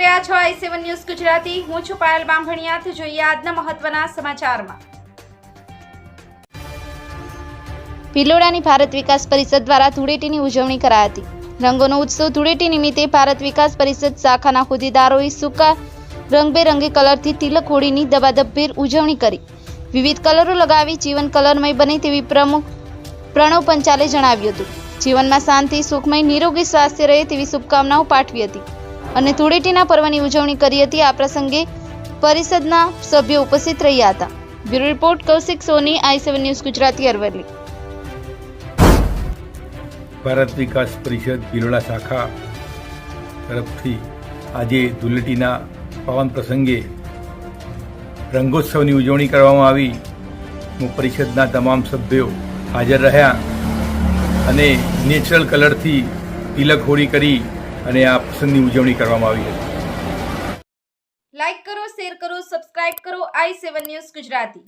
રહ્યા છો i7 news Gujarati. હું છું પાયલ બામભણિયા। જોઈએ આજના મહત્વના સમાચારમાં। ભિલોડાની ભારત વિકાસ પરિષદ દ્વારા ધૂળેટીની ઉજવણી કરાઈ હતી। રંગોનો ઉત્સવ ધૂળેટી નિમિત્તે ભારત વિકાસ પરિષદ શાખાના હોદ્દેદારોએ સૂકા રંગબેરંગી કલરથી તિલક હોળીની દબાદબભેર ઉજવણી કરી। વિવિધ કલરો લગાવી જીવન કલરમય બને તેવી પ્રમુખ પ્રણવ પંચાલે જણાવ્યું હતું। જીવનમાં શાંતિ, સુખમય, નિરોગી સ્વાસ્થ્ય રહે તેવી શુભકામનાઓ પાઠવી હતી અને ધૂળેટીના પર્વની ઉજવણી કરી હતી। આ પ્રસંગે પરિષદના સભ્યો ઉપસ્થિત રહ્યા હતા। બ્યુરો રિપોર્ટ કૌશિક સોની, i7 ન્યૂઝ ગુજરાતી, અરવલ્લી। ભારત વિકાસ પરિષદ ભિલોડા શાખા તરફથી આજે ધૂળેટીના પાવન પ્રસંગે રંગોત્સવની ઉજવણી કરવામાં આવી। હું પરિષદના તમામ સભ્યો હાજર રહ્યા અને નેચરલ કલરથી તિલક હોળી કરી અને આ પ્રસંગની ઉજવણી કરવામાં આવી હતી। લાઈક કરો, શેર કરો, સબસ્ક્રાઇબ કરો i7 ન્યૂઝ ગુજરાતી।